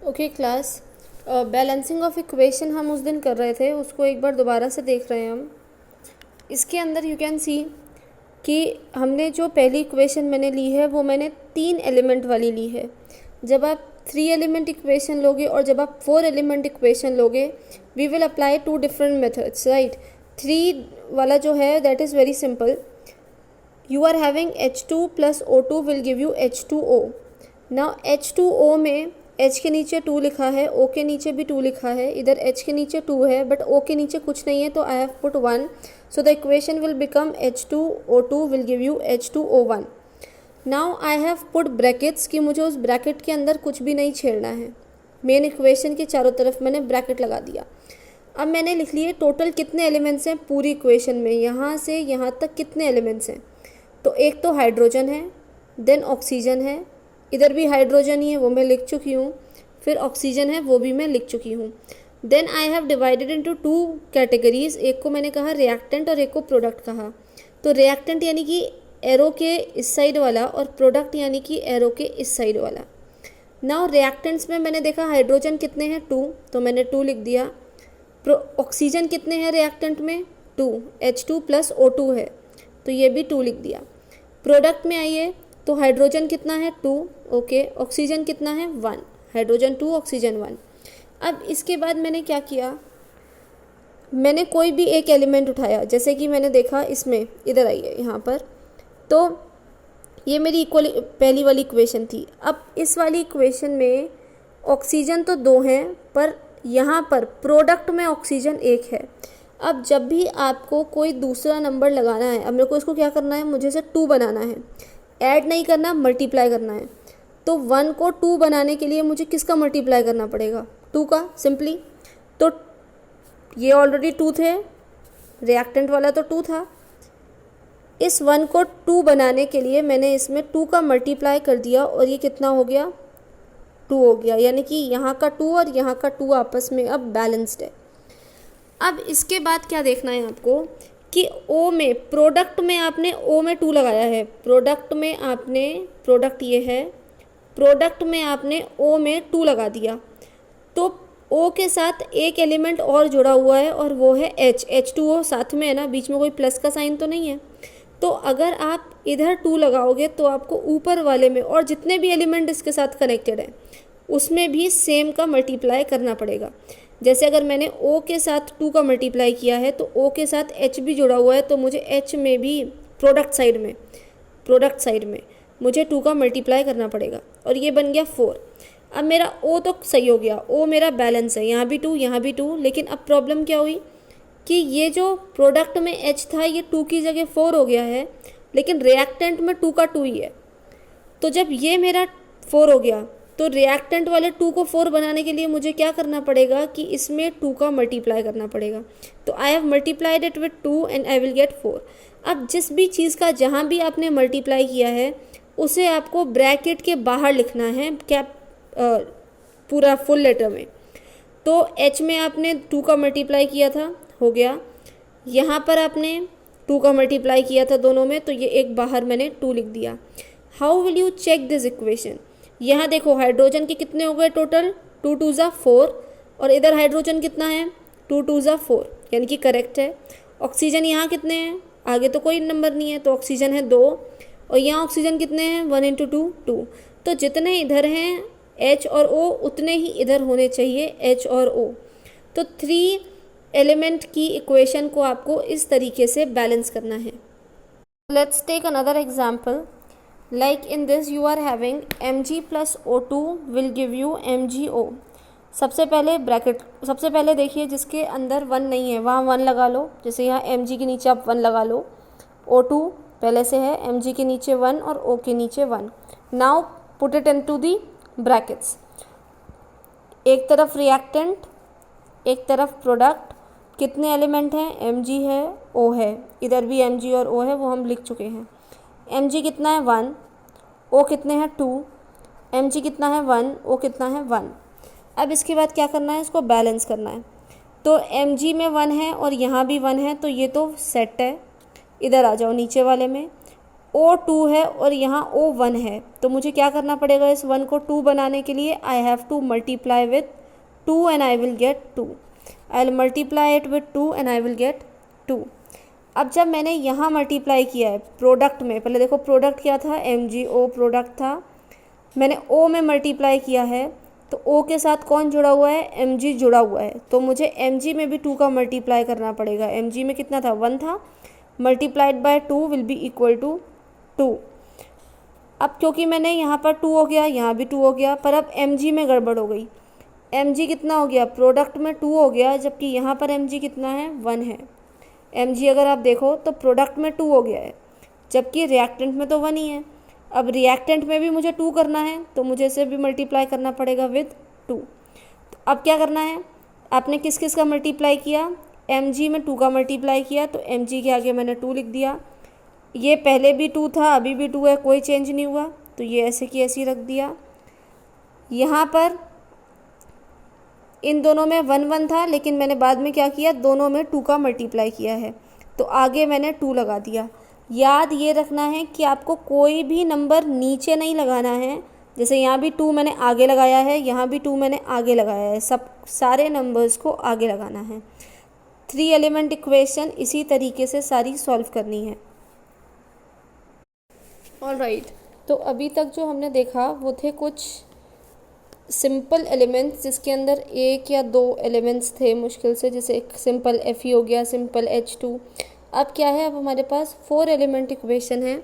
Okay class, balancing of equation हम उस दिन कर रहे थे, उसको एक बार दोबारा से देख रहे हैं हम। इसके अंदर यू कैन सी कि हमने जो पहली इक्वेशन मैंने ली है वो मैंने 3 एलिमेंट वाली ली है। जब आप 3 एलिमेंट इक्वेशन लोगे और जब आप 4 एलिमेंट इक्वेशन लोगे, we will apply 2 different methods, right. 3 वाला जो है that is very simple. You are having H2 plus O2 will give you H2O। Now H2O में H के नीचे 2 लिखा है, O के नीचे भी 2 लिखा है, इधर H के नीचे 2 है बट O के नीचे कुछ नहीं है, तो I have put 1, so the equation will become H2O2 will give you H2O1। Now I have put brackets कि मुझे उस ब्रैकेट के अंदर कुछ भी नहीं छेड़ना है। मेन इक्वेशन के चारों तरफ मैंने ब्रैकेट लगा दिया। अब मैंने लिख लिए टोटल कितने एलिमेंट्स हैं पूरी इक्वेशन में, यहाँ से यहाँ तक कितने एलिमेंट्स हैं। तो एक तो हाइड्रोजन है, देन ऑक्सीजन है, इधर भी हाइड्रोजन ही है वो मैं लिख चुकी हूँ, फिर ऑक्सीजन है वो भी मैं लिख चुकी हूँ। Then I have divided into 2 categories, एक को मैंने कहा रिएक्टेंट और एक को प्रोडक्ट कहा। तो रिएक्टेंट यानी कि एरो के इस साइड वाला और प्रोडक्ट यानी कि एरो के इस साइड वाला। नाउ रिएक्टेंट्स में मैंने देखा हाइड्रोजन कितने हैं 2, तो मैंने 2 लिख दिया। ऑक्सीजन कितने हैं रिएक्टेंट में 2, H2 प्लस O2 है तो ये भी 2 लिख दिया। प्रोडक्ट में आइए तो हाइड्रोजन कितना है 2, ओके, ऑक्सीजन कितना है 1, हाइड्रोजन 2 ऑक्सीजन 1। अब इसके बाद मैंने क्या किया, मैंने कोई भी एक एलिमेंट उठाया, जैसे कि मैंने देखा इसमें, इधर आइए यहाँ पर, तो ये मेरी इक्वल पहली वाली इक्वेशन थी। अब इस वाली इक्वेशन में ऑक्सीजन तो 2 हैं पर यहाँ पर प्रोडक्ट में ऑक्सीजन 1 है। अब जब भी आपको कोई दूसरा नंबर लगाना है, अब मेरे को इसको क्या करना है, मुझे इसे 2 बनाना है, ऐड नहीं करना, मल्टीप्लाई करना है। तो 1 को 2 बनाने के लिए मुझे किसका मल्टीप्लाई करना पड़ेगा, 2 का सिंपली। तो ये ऑलरेडी 2 थे, रिएक्टेंट वाला तो 2 था। इस 1 को 2 बनाने के लिए मैंने इसमें 2 का मल्टीप्लाई कर दिया और ये कितना हो गया 2 हो गया, यानी कि यहाँ का 2 और यहाँ का 2 आपस में अब बैलेंस्ड है। अब इसके बाद क्या देखना है आपको कि O में, प्रोडक्ट में आपने O में 2 लगाया है, प्रोडक्ट में आपने, प्रोडक्ट ये है, प्रोडक्ट में आपने O में 2 लगा दिया, तो O के साथ एक एलिमेंट और जुड़ा हुआ है और वो है H, H2O साथ में है ना, बीच में कोई प्लस का साइन तो नहीं है। तो अगर आप इधर 2 लगाओगे तो आपको ऊपर वाले में और जितने भी एलिमेंट इसके साथ कनेक्टेड हैं उसमें भी सेम का मल्टीप्लाई करना पड़ेगा। जैसे अगर मैंने O के साथ 2 का मल्टीप्लाई किया है तो O के साथ H भी जुड़ा हुआ है, तो मुझे H में भी प्रोडक्ट साइड में मुझे 2 का मल्टीप्लाई करना पड़ेगा और ये बन गया 4। अब मेरा O तो सही हो गया, O मेरा बैलेंस है, यहाँ भी 2 यहाँ भी 2, लेकिन अब प्रॉब्लम क्या हुई कि ये जो प्रोडक्ट में H था ये 2 की जगह 4 हो गया है, लेकिन रिएक्टेंट में 2 का 2 ही है। तो जब ये मेरा 4 हो गया तो रिएक्टेंट वाले 2 को 4 बनाने के लिए मुझे क्या करना पड़ेगा कि इसमें 2 का मल्टीप्लाई करना पड़ेगा। तो I have multiplied it with 2 and I will gate 4। अब जिस भी चीज़ का जहाँ भी आपने मल्टीप्लाई किया है उसे आपको ब्रैकेट के बाहर लिखना है, क्या पूरा फुल लेटर में। तो H में आपने 2 का मल्टीप्लाई किया था, हो गया, यहाँ पर आपने 2 का मल्टीप्लाई किया था दोनों में, तो ये एक बाहर मैंने 2 लिख दिया। How will you check this equation, यहाँ देखो हाइड्रोजन के कितने हो गए टोटल, 2 2 ज़ा 4 और इधर हाइड्रोजन कितना है 2 2 ज़ा 4, यानी कि करेक्ट है। ऑक्सीजन यहाँ कितने हैं, आगे तो कोई नंबर नहीं है तो ऑक्सीजन है 2 और यहाँ ऑक्सीजन कितने हैं 1 × 2 2, तो जितने इधर हैं H और O उतने ही इधर होने चाहिए H और O। तो 3 एलिमेंट की इक्वेशन को आपको इस तरीके से बैलेंस करना है। Let's take another example, like in this you are having Mg plus O2 will give you MgO। सबसे पहले देखिए जिसके अंदर 1 नहीं है वहाँ 1 लगा लो, जैसे यहाँ Mg के नीचे आप 1 लगा लो, O2 पहले से है, Mg के नीचे 1 और O के नीचे 1। Now put it into the brackets, एक तरफ रिएक्टेंट एक तरफ प्रोडक्ट, कितने एलिमेंट हैं Mg है O है, इधर भी Mg और O है वो हम लिख चुके हैं। Mg कितना है 1, O कितने हैं 2, Mg कितना है 1, O कितना है 1। अब इसके बाद क्या करना है, इसको बैलेंस करना है। तो Mg में 1 है और यहाँ भी 1 है, तो ये तो सेट है, इधर आ जाओ नीचे वाले में। ओ 2 है और यहाँ ओ 1 है, तो मुझे क्या करना पड़ेगा इस 1 को 2 बनाने के लिए? I have to multiply with 2 and I will gate 2। I will multiply it with 2 and I will gate 2। अब जब मैंने यहाँ मल्टीप्लाई किया है प्रोडक्ट में, पहले देखो प्रोडक्ट क्या था? MgO प्रोडक्ट था। मैंने O में मल्टीप्लाई किया है, तो O के साथ कौन जुड़ा हुआ है? Mg जुड़ा हुआ है, तो मुझे Mg में भी 2 का मल्टीप्लाई करना पड़ेगा। Mg में कितना था? 1 था, multiplied by 2 will be equal to 2। अब क्योंकि मैंने यहाँ पर 2 हो गया, यहाँ भी 2 हो गया, पर अब Mg में गड़बड़ हो गई। Mg कितना हो गया? प्रोडक्ट में 2 हो गया, जबकि यहाँ पर Mg कितना है? 1 है। Mg अगर आप देखो तो प्रोडक्ट में 2 हो गया है, जबकि रिएक्टेंट में तो 1 ही है। अब रिएक्टेंट में भी मुझे 2 करना है, तो मुझे इसे भी मल्टीप्लाई करना पड़ेगा विद 2। तो अब क्या करना है? आपने किस किस का मल्टीप्लाई किया? Mg में 2 का मल्टीप्लाई किया, तो Mg के आगे मैंने 2 लिख दिया। ये पहले भी 2 था, अभी भी 2 है, कोई चेंज नहीं हुआ, तो ये ऐसे की ऐसे ही रख दिया। यहाँ पर इन दोनों में 1 1 था, लेकिन मैंने बाद में क्या किया? दोनों में 2 का मल्टीप्लाई किया है, तो आगे मैंने 2 लगा दिया। याद ये रखना है कि आपको कोई भी नंबर नीचे नहीं लगाना है। जैसे यहाँ भी 2 मैंने आगे लगाया है, यहाँ भी 2 मैंने आगे लगाया है, सब सारे नंबर्स को आगे लगाना है। 3 एलिमेंट इक्वेशन इसी तरीके से सारी सॉल्व करनी है। ऑलराइट, तो अभी तक जो हमने देखा वो थे कुछ सिंपल एलिमेंट्स, जिसके अंदर एक या 2 एलिमेंट्स थे मुश्किल से, जैसे एक सिंपल Fe हो गया, सिंपल H2। अब क्या है? अब हमारे पास 4 एलिमेंट इक्वेशन है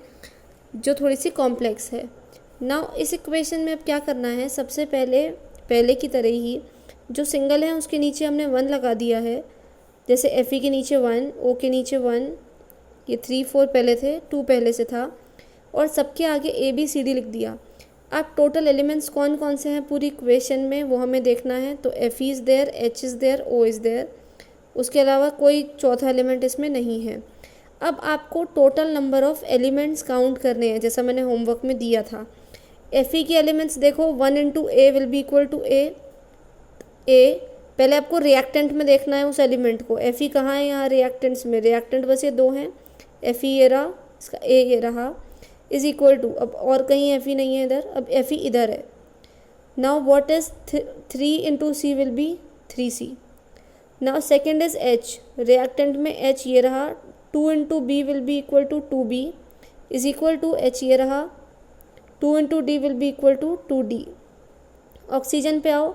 जो थोड़ी सी कॉम्प्लेक्स है। नाउ इस इक्वेशन में अब क्या करना है? सबसे पहले की तरह ही जो सिंगल है उसके नीचे हमने 1 लगा दिया है। जैसे Fe के नीचे 1, O के नीचे 1, ये 3 4 पहले थे, 2 पहले से था, और सबके आगे ABCD लिख दिया। अब टोटल एलिमेंट्स कौन कौन से हैं पूरी इक्वेशन में वो हमें देखना है। तो Fe is there, H is there, O is there, उसके अलावा कोई चौथा एलिमेंट इसमें नहीं है। अब आपको total number of elements count करने हैं, जैसा मैंने होमवर्क में दिया था। Fe के एलिमेंट्स देखो, 1 into A will be equal to A। पहले आपको रिएक्टेंट में देखना है उस एलिमेंट को। Fe कहाँ है? यहाँ रिएक्टेंट्स में। रिएक्टेंट बस ये 2 हैं, Fe ये रहा, इसका A ये रहा, इज़ इक्वल टू, अब और कहीं Fe नहीं है इधर, अब Fe इधर है। Now what is 3 into C will be 3C। Now second is H, reactant में H ये रहा, 2 into B will be equal to 2B, is equal to H ये रहा, 2 into D will be equal to 2D। Oxygen पे आओ,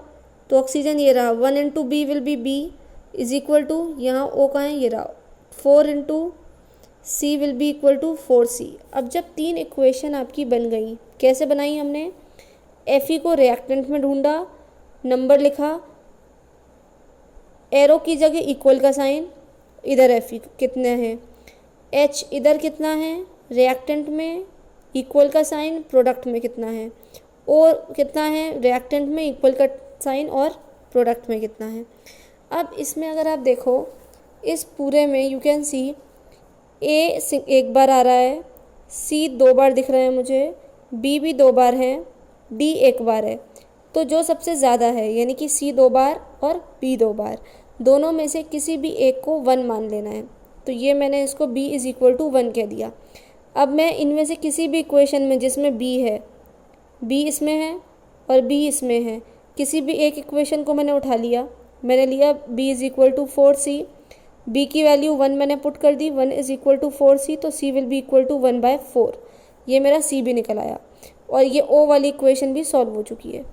तो oxygen ये रहा, 1 into B will be B, is equal to, यहाँ O कहाँ है? ये रहा, 4 into C will be equal to 4C। अब जब 3 इक्वेशन आपकी बन गई, कैसे बनाई हमने? Fe को रिएक्टेंट में ढूंढा, नंबर लिखा, एरो की जगह इक्वल का साइन, इधर Fe कितने हैं, H इधर कितना है रिएक्टेंट में, इक्वल का साइन, प्रोडक्ट में कितना है, और कितना है रिएक्टेंट में, इक्वल का साइन, और प्रोडक्ट में कितना है। अब इसमें अगर आप देखो, इस पूरे में यू कैन सी A एक बार आ रहा है, C 2 बार दिख रहे हैं मुझे, B भी 2 बार है, D 1 बार है। तो जो सबसे ज़्यादा है यानी कि C 2 बार और B 2 बार, दोनों में से किसी भी एक को 1 मान लेना है। तो ये मैंने इसको B इज़ इक्वल टू 1 कह दिया। अब मैं इनमें से किसी भी इक्वेशन में जिसमें B है, B इसमें है और B इसमें है, किसी भी एक इक्वेशन को मैंने उठा लिया। मैंने लिया B is equal to 4C, B की वैल्यू 1 मैंने पुट कर दी, 1 इज़ इक्वल टू 4C, तो C will be equal to 1/4। ये मेरा C भी निकल आया और ये O वाली इक्वेशन भी सॉल्व हो चुकी है।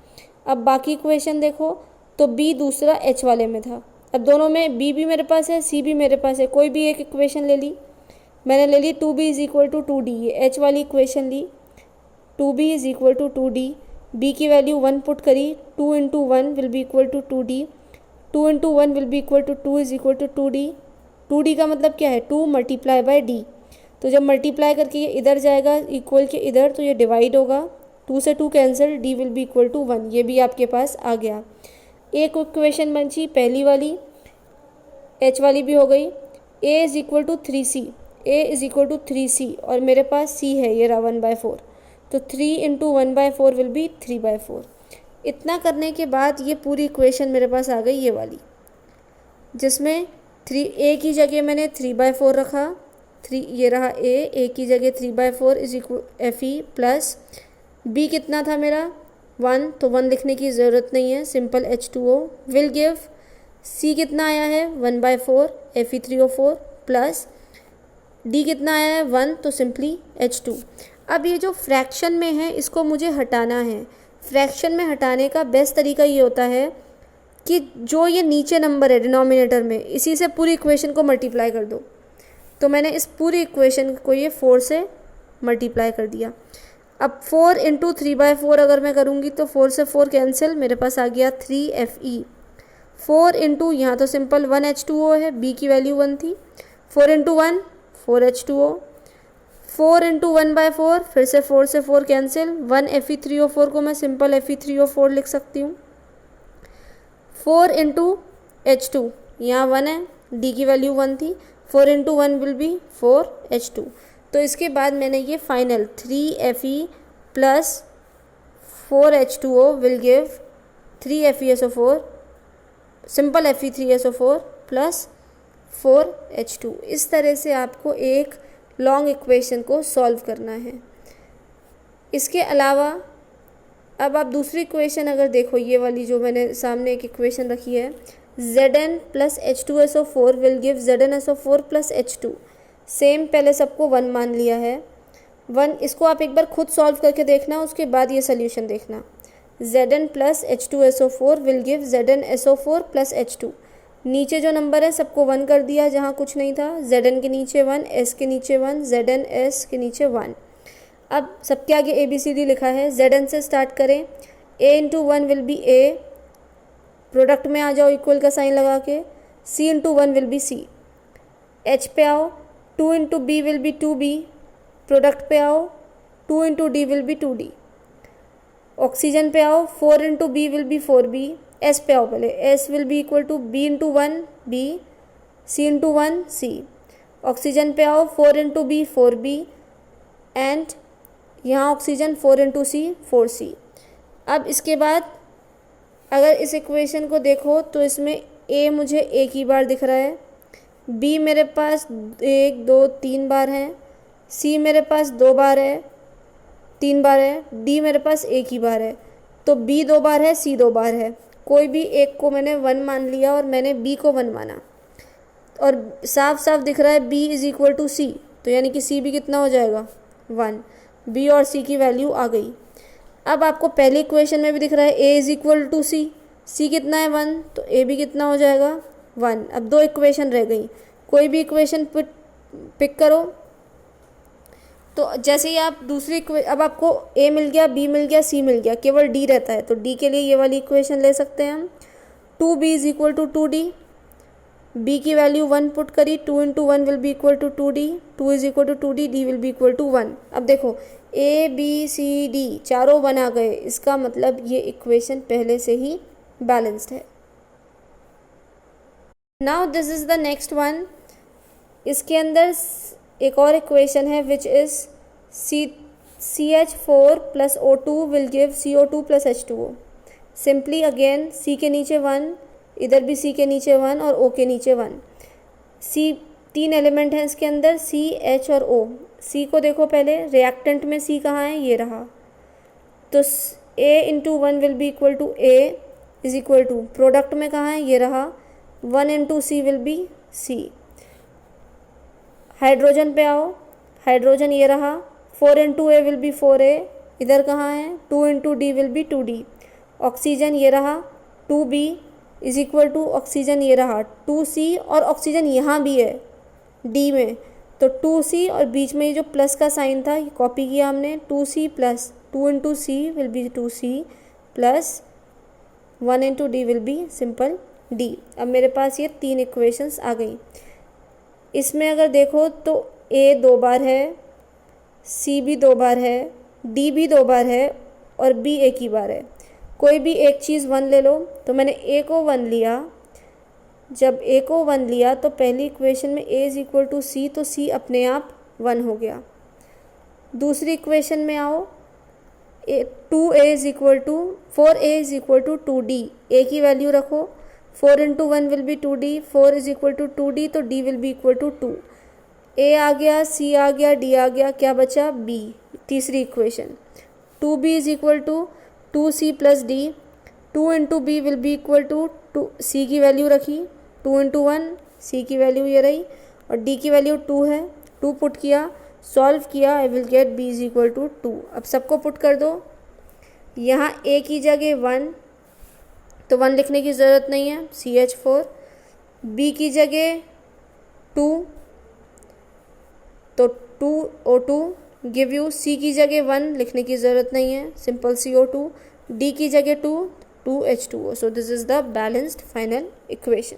अब बाकी इक्वेशन देखो, तो B दूसरा H वाले में था। अब दोनों में B भी मेरे पास है, C भी मेरे पास है, कोई भी एक इक्वेशन ले ली। मैंने ले ली 2B is equal to 2D, ये H वाली इक्वेशन ली, 2B is equal to 2D, B की वैल्यू 1 पुट करी, 2 into 1 will be equal to 2D, 2 into 1 will be equal to 2 is equal to 2D। 2D का मतलब क्या है? 2 multiply by D। तो जब मल्टीप्लाई करके ये इधर जाएगा इक्वल के इधर, तो ये डिवाइड होगा, 2 से 2 cancel, D will be equal to 1। ये भी आपके पास आ गया। एक इक्वेशन बची पहली वाली, H वाली भी हो गई। A is equal to 3C, A is equal to 3C, और मेरे पास C है, ये रहा 1/4। तो 3 इंटू 1/4 विल बी 3/4। इतना करने के बाद ये पूरी इक्वेशन मेरे पास आ गई, ये वाली, जिसमें A की जगह मैंने 3/4 रखा, 3, ये रहा ए की जगह 3/4 is equal Fe plus B कितना था मेरा 1, तो 1 लिखने की ज़रूरत नहीं है, simple H2O will give C कितना आया है 1/4 Fe3O4 प्लस डी कितना आया है 1, तो सिंपली H2। अब ये जो फ्रैक्शन में है इसको मुझे हटाना है। फ्रैक्शन में हटाने का बेस्ट तरीका ये होता है कि जो ये नीचे नंबर है डिनोमिनेटर में, इसी से पूरी इक्वेशन को मल्टीप्लाई कर दो। तो मैंने इस पूरी इक्वेशन को ये 4 से मल्टीप्लाई कर दिया। अब 4 × 3/4 अगर मैं करूँगी तो 4 से 4 कैंसिल, मेरे पास आ गया 3Fe। 4 × यहाँ तो सिंपल 1H2O है, बी की वैल्यू 1 थी, 4 × 1 4H2O, 4 × 1/4 फिर से 4 से 4 कैंसिल, 1 Fe3O4 को मैं सिंपल Fe3O4 लिख सकती हूँ। 4 × H2 यहाँ 1 है, डी की वैल्यू 1 थी, 4 × 1 विल बी 4H2। तो इसके बाद मैंने ये final 3Fe plus 4H2O will give 3FeSO4 simple Fe3SO4 plus 4H2। इस तरह से आपको एक लॉन्ग इक्वेशन को सॉल्व करना है। इसके अलावा अब आप दूसरी इक्वेशन अगर देखो, ये वाली जो मैंने सामने एक इक्वेशन रखी है, Zn plus H2SO4 will give ZnSO4 plus H2। Same पहले सबको 1 मान लिया है, 1। इसको आप एक बार खुद सॉल्व करके देखना, उसके बाद ये सोल्यूशन देखना। Zn plus H2SO4 will give ZnSO4 plus H2। नीचे जो नंबर है सबको 1 कर दिया जहाँ कुछ नहीं था, Zn के नीचे 1, S के नीचे 1, Zn S के नीचे 1। अब सबके आगे ABCD लिखा है, Zn से स्टार्ट करें, A × 1 will B A, product में आ जाओ इक्वल का साइन लगा के, C × 1 will be C, H पे आओ, 2 × B will B 2B, product पे आओ, 2 × D will B 2D, oxygen पे आओ, 4 × B will B 4B, S पे आओ पहले, S will be equal to B × 1 B, C × 1 C, oxygen पे आओ, 4 × B 4B एंड यहाँ ऑक्सीजन 4 × C 4C। अब इसके बाद अगर इस इक्वेशन को देखो तो इसमें A मुझे एक ही बार दिख रहा है, B मेरे पास 1 2 3 बार है, C मेरे पास 2 बार है 3 बार है, D मेरे पास एक ही बार है। तो B 2 बार है, C 2 बार है, कोई भी एक को मैंने 1 मान लिया और मैंने B को 1 माना, और साफ साफ दिख रहा है B = C, तो यानी कि C भी कितना हो जाएगा 1। B और C की वैल्यू आ गई। अब आपको पहली इक्वेशन में भी दिख रहा है A = C, C कितना है 1, तो A भी कितना हो जाएगा 1। अब 2 इक्वेशन रह गई, कोई भी इक्वेशन पिक करो। तो जैसे ही आप दूसरी अब आपको A मिल गया, B मिल गया, C मिल गया, केवल D रहता है, तो D के लिए ये वाली इक्वेशन ले सकते हैं हम। 2B = 2D, B की वैल्यू 1 पुट करी, 2 × 1 will be equal to 2D, 2 = 2D, D will be equal to 1। अब देखो A B C D चारों 1 आ गए, इसका मतलब ये इक्वेशन पहले से ही बैलेंस्ड है। Now this is the next one. इसके अंदर एक और इक्वेशन है which is CH4 plus O2 will give CO2 plus H2O। Simply again C के नीचे 1, इधर भी C के नीचे 1 और O के नीचे 1। C 3 एलिमेंट हैं इसके अंदर, C H और O। C को देखो पहले, रिएक्टेंट में C कहाँ है, ये रहा, तो A × 1 will be equal to A is equal to, product में कहाँ है, ये रहा, 1 × C will be C। Hydrogen पे आओ, हाइड्रोजन ये रहा, 4 × A विल बी 4A, इधर कहाँ है, 2 × D will B 2D। Oxygen ये रहा, 2B is equal to, oxygen ये रहा 2C, और ऑक्सीजन यहाँ भी है D में, तो 2C और बीच में ये जो प्लस का साइन था ये कॉपी किया हमने, 2C plus 2 × C will B 2C plus 1 × D will B simple D। अब मेरे पास ये 3 इक्वेशंस आ गई। इसमें अगर देखो तो A 2 बार है, C भी 2 बार है, D भी 2 बार है और B एक ही बार है। कोई भी एक चीज़ 1 ले लो, तो मैंने A को 1 लिया, जब A को 1 लिया तो पहली इक्वेशन में A = C, तो C अपने आप 1 हो गया। दूसरी इक्वेशन में आओ, 4A = 2D, A की वैल्यू रखो, 4 × 1 विल बी 2D, 4 = 2D, तो D will be equal to 2। A आ गया, सी आ गया, डी आ गया, क्या बचा? बी, तीसरी equation. 2b is equal to 2c plus D. 2 into B will be equal to C की वैल्यू रखी, 2 इंटू 1, सी की वैल्यू ये रही, और डी की वैल्यू 2 है, 2 पुट किया, सॉल्व किया, I will get B is equal to 2। अब सबको पुट कर दो, यहाँ ए की जगह 1, तो 1 लिखने की ज़रूरत नहीं है, CH4। बी की जगह 2, तो 2O2 गिव यू, सी की जगह 1 लिखने की ज़रूरत नहीं है, सिंपल CO2। डी की जगह 2, 2H2O। So this is the balanced final equation.